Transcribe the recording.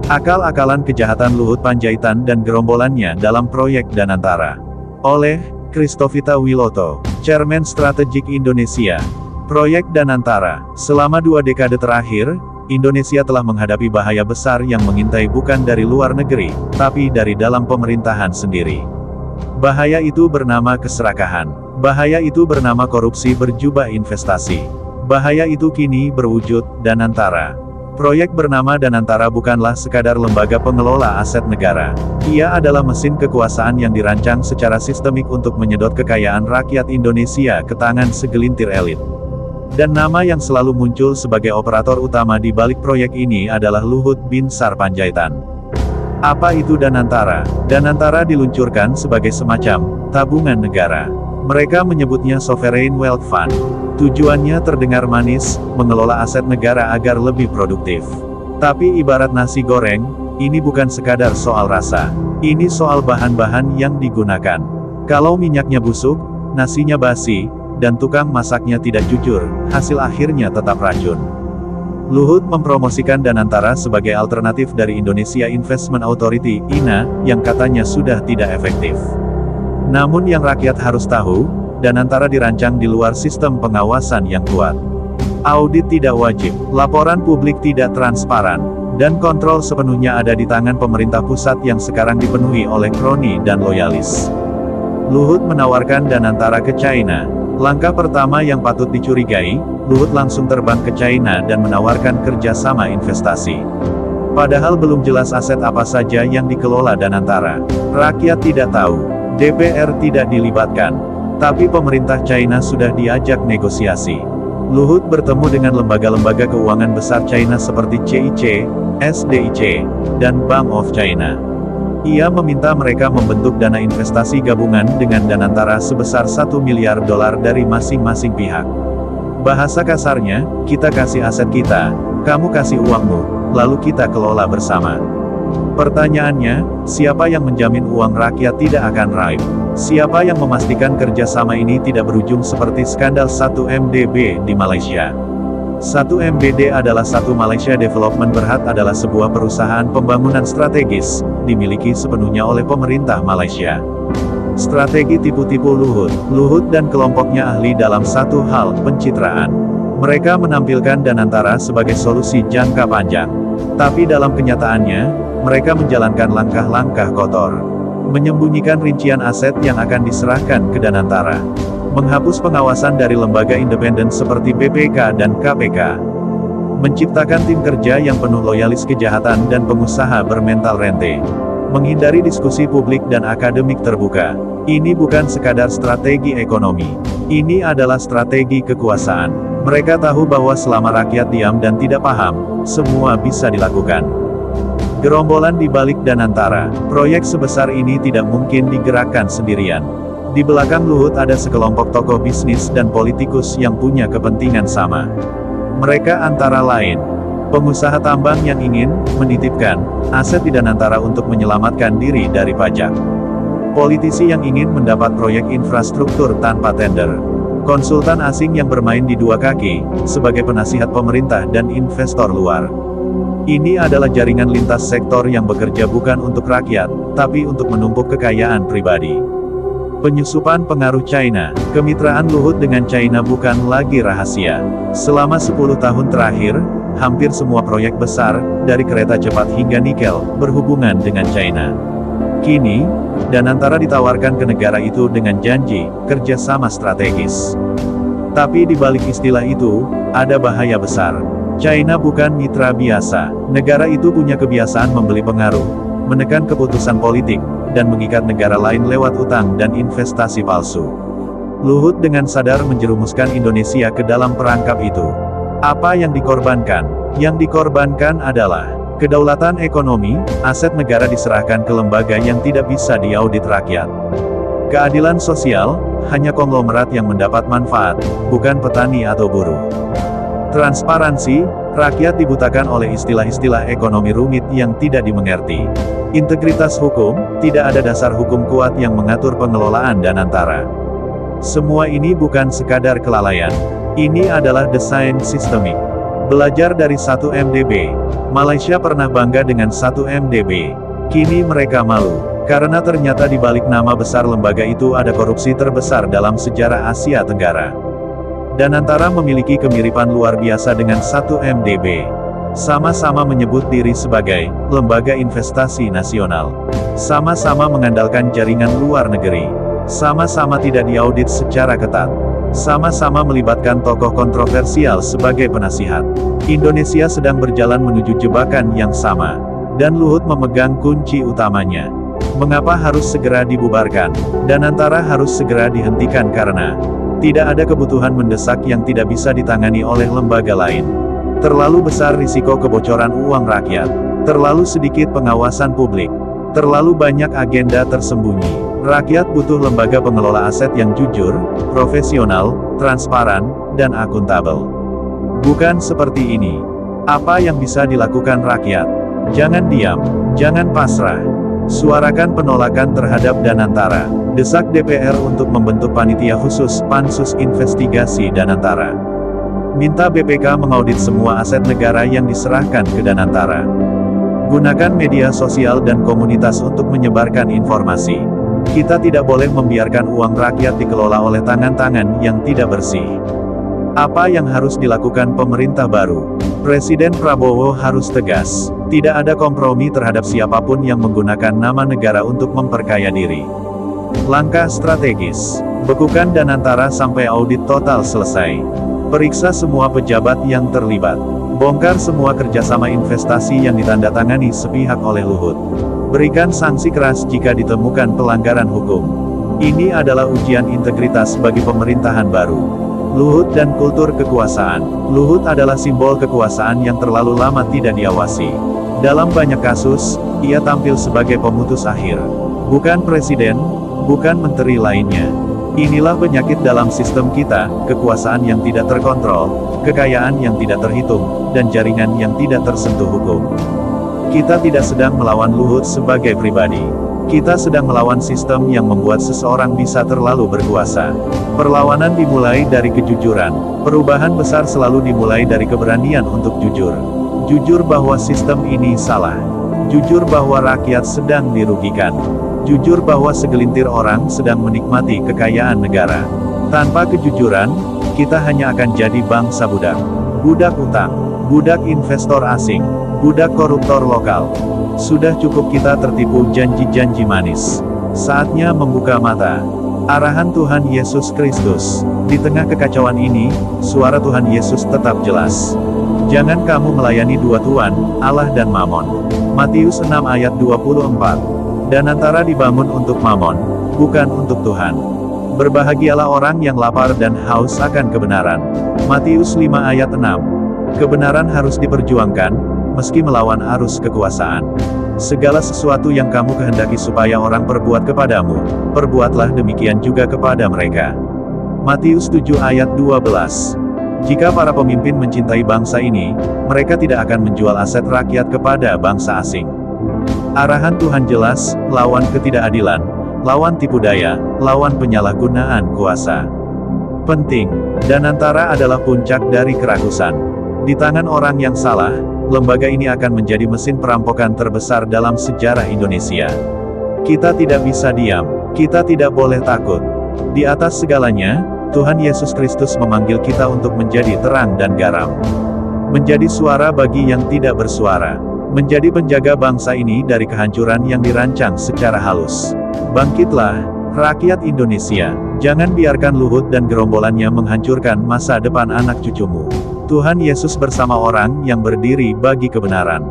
Akal-akalan kejahatan Luhut Panjaitan dan gerombolannya dalam proyek Danantara. Oleh Christovita Wiloto, Chairman Strategik Indonesia. Proyek Danantara. Selama 2 dekade terakhir, Indonesia telah menghadapi bahaya besar yang mengintai bukan dari luar negeri, tapi dari dalam pemerintahan sendiri. Bahaya itu bernama keserakahan. Bahaya itu bernama korupsi berjubah investasi. Bahaya itu kini berwujud Danantara. Proyek bernama Danantara bukanlah sekadar lembaga pengelola aset negara. Ia adalah mesin kekuasaan yang dirancang secara sistemik untuk menyedot kekayaan rakyat Indonesia ke tangan segelintir elit. Dan nama yang selalu muncul sebagai operator utama di balik proyek ini adalah Luhut Binsar Panjaitan. Apa itu Danantara? Danantara diluncurkan sebagai semacam tabungan negara. Mereka menyebutnya Sovereign Wealth Fund. Tujuannya terdengar manis, mengelola aset negara agar lebih produktif. Tapi ibarat nasi goreng, ini bukan sekadar soal rasa. Ini soal bahan-bahan yang digunakan. Kalau minyaknya busuk, nasinya basi, dan tukang masaknya tidak jujur, hasil akhirnya tetap racun. Luhut mempromosikan Danantara sebagai alternatif dari Indonesia Investment Authority, INA, yang katanya sudah tidak efektif. Namun yang rakyat harus tahu, Danantara dirancang di luar sistem pengawasan yang kuat. Audit tidak wajib, laporan publik tidak transparan, dan kontrol sepenuhnya ada di tangan pemerintah pusat yang sekarang dipenuhi oleh kroni dan loyalis. Luhut menawarkan Danantara ke China. Langkah pertama yang patut dicurigai, Luhut langsung terbang ke China dan menawarkan kerjasama investasi. Padahal belum jelas aset apa saja yang dikelola Danantara. Rakyat tidak tahu, DPR tidak dilibatkan. Tapi pemerintah China sudah diajak negosiasi. Luhut bertemu dengan lembaga-lembaga keuangan besar China seperti CIC, SDIC, dan Bank of China. Ia meminta mereka membentuk dana investasi gabungan dengan Danantara sebesar $1 miliar dari masing-masing pihak. Bahasa kasarnya, kita kasih aset kita, kamu kasih uangmu, lalu kita kelola bersama. Pertanyaannya, siapa yang menjamin uang rakyat tidak akan raib? Siapa yang memastikan kerjasama ini tidak berujung seperti skandal 1MDB di Malaysia? 1MBD adalah Satu Malaysia Development Berhad adalah sebuah perusahaan pembangunan strategis, dimiliki sepenuhnya oleh pemerintah Malaysia. Strategi tipu-tipu Luhut dan kelompoknya ahli dalam satu hal, pencitraan. Mereka menampilkan Danantara sebagai solusi jangka panjang. Tapi dalam kenyataannya, mereka menjalankan langkah-langkah kotor. Menyembunyikan rincian aset yang akan diserahkan ke Danantara. Menghapus pengawasan dari lembaga independen seperti BPK dan KPK. Menciptakan tim kerja yang penuh loyalis kejahatan dan pengusaha bermental rente. Menghindari diskusi publik dan akademik terbuka. Ini bukan sekadar strategi ekonomi. Ini adalah strategi kekuasaan. Mereka tahu bahwa selama rakyat diam dan tidak paham, semua bisa dilakukan. Gerombolan di balik Danantara, proyek sebesar ini tidak mungkin digerakkan sendirian. Di belakang Luhut ada sekelompok tokoh bisnis dan politikus yang punya kepentingan sama. Mereka antara lain, pengusaha tambang yang ingin menitipkan aset di Danantara untuk menyelamatkan diri dari pajak. Politisi yang ingin mendapat proyek infrastruktur tanpa tender. Konsultan asing yang bermain di dua kaki, sebagai penasihat pemerintah dan investor luar. Ini adalah jaringan lintas sektor yang bekerja bukan untuk rakyat, tapi untuk menumpuk kekayaan pribadi. Penyusupan pengaruh China, kemitraan Luhut dengan China bukan lagi rahasia. Selama 10 tahun terakhir, hampir semua proyek besar, dari kereta cepat hingga nikel, berhubungan dengan China. Kini, Danantara ditawarkan ke negara itu dengan janji kerjasama strategis. Tapi di balik istilah itu, ada bahaya besar. China bukan mitra biasa. Negara itu punya kebiasaan membeli pengaruh, menekan keputusan politik, dan mengikat negara lain lewat utang dan investasi palsu. Luhut dengan sadar menjerumuskan Indonesia ke dalam perangkap itu. Apa yang dikorbankan? Yang dikorbankan adalah kedaulatan ekonomi, aset negara diserahkan ke lembaga yang tidak bisa diaudit rakyat. Keadilan sosial, hanya konglomerat yang mendapat manfaat, bukan petani atau buruh. Transparansi, rakyat dibutakan oleh istilah-istilah ekonomi rumit yang tidak dimengerti. Integritas hukum, tidak ada dasar hukum kuat yang mengatur pengelolaan Danantara. Semua ini bukan sekadar kelalaian. Ini adalah desain sistemik. Belajar dari 1 MDB. Malaysia pernah bangga dengan 1 MDB. Kini mereka malu, karena ternyata di balik nama besar lembaga itu ada korupsi terbesar dalam sejarah Asia Tenggara. Danantara memiliki kemiripan luar biasa dengan 1 MDB. Sama-sama menyebut diri sebagai lembaga investasi nasional. Sama-sama mengandalkan jaringan luar negeri. Sama-sama tidak diaudit secara ketat. Sama-sama melibatkan tokoh kontroversial sebagai penasihat. Indonesia sedang berjalan menuju jebakan yang sama. Dan Luhut memegang kunci utamanya. Mengapa harus segera dibubarkan? Danantara harus segera dihentikan karena tidak ada kebutuhan mendesak yang tidak bisa ditangani oleh lembaga lain. Terlalu besar risiko kebocoran uang rakyat. Terlalu sedikit pengawasan publik. Terlalu banyak agenda tersembunyi. Rakyat butuh lembaga pengelola aset yang jujur, profesional, transparan, dan akuntabel. Bukan seperti ini. Apa yang bisa dilakukan rakyat? Jangan diam, jangan pasrah. Suarakan penolakan terhadap Danantara. Desak DPR untuk membentuk panitia khusus Pansus Investigasi Danantara. Minta BPK mengaudit semua aset negara yang diserahkan ke Danantara. Gunakan media sosial dan komunitas untuk menyebarkan informasi. Kita tidak boleh membiarkan uang rakyat dikelola oleh tangan-tangan yang tidak bersih. Apa yang harus dilakukan pemerintah baru? Presiden Prabowo harus tegas. Tidak ada kompromi terhadap siapapun yang menggunakan nama negara untuk memperkaya diri. Langkah strategis. Bekukan Danantara sampai audit total selesai. Periksa semua pejabat yang terlibat. Bongkar semua kerjasama investasi yang ditandatangani sepihak oleh Luhut. Berikan sanksi keras jika ditemukan pelanggaran hukum. Ini adalah ujian integritas bagi pemerintahan baru. Luhut dan kultur kekuasaan. Luhut adalah simbol kekuasaan yang terlalu lama tidak diawasi. Dalam banyak kasus, ia tampil sebagai pemutus akhir. Bukan presiden, bukan menteri lainnya. Inilah penyakit dalam sistem kita, kekuasaan yang tidak terkontrol, kekayaan yang tidak terhitung, dan jaringan yang tidak tersentuh hukum. Kita tidak sedang melawan Luhut sebagai pribadi. Kita sedang melawan sistem yang membuat seseorang bisa terlalu berkuasa. Perlawanan dimulai dari kejujuran. Perubahan besar selalu dimulai dari keberanian untuk jujur. Jujur bahwa sistem ini salah. Jujur bahwa rakyat sedang dirugikan. Jujur bahwa segelintir orang sedang menikmati kekayaan negara. Tanpa kejujuran, kita hanya akan jadi bangsa budak. Budak utang. Budak investor asing. Budak koruptor lokal. Sudah cukup kita tertipu janji-janji manis. Saatnya membuka mata. Arahan Tuhan Yesus Kristus. Di tengah kekacauan ini, suara Tuhan Yesus tetap jelas. Jangan kamu melayani dua tuan, Allah dan Mamon. Matius 6 ayat 24. Danantara dibangun untuk Mamon, bukan untuk Tuhan. Berbahagialah orang yang lapar dan haus akan kebenaran. Matius 5 ayat 6. Kebenaran harus diperjuangkan, meski melawan arus kekuasaan. Segala sesuatu yang kamu kehendaki supaya orang perbuat kepadamu, perbuatlah demikian juga kepada mereka. Matius 7 ayat 12. Jika para pemimpin mencintai bangsa ini, mereka tidak akan menjual aset rakyat kepada bangsa asing. Arahan Tuhan jelas, lawan ketidakadilan, lawan tipu daya, lawan penyalahgunaan kuasa. Penting, Danantara adalah puncak dari kerakusan. Di tangan orang yang salah, lembaga ini akan menjadi mesin perampokan terbesar dalam sejarah Indonesia. Kita tidak bisa diam, kita tidak boleh takut. Di atas segalanya, Tuhan Yesus Kristus memanggil kita untuk menjadi terang dan garam. Menjadi suara bagi yang tidak bersuara. Menjadi penjaga bangsa ini dari kehancuran yang dirancang secara halus. Bangkitlah, rakyat Indonesia. Jangan biarkan Luhut dan gerombolannya menghancurkan masa depan anak cucumu. Tuhan Yesus bersama orang yang berdiri bagi kebenaran.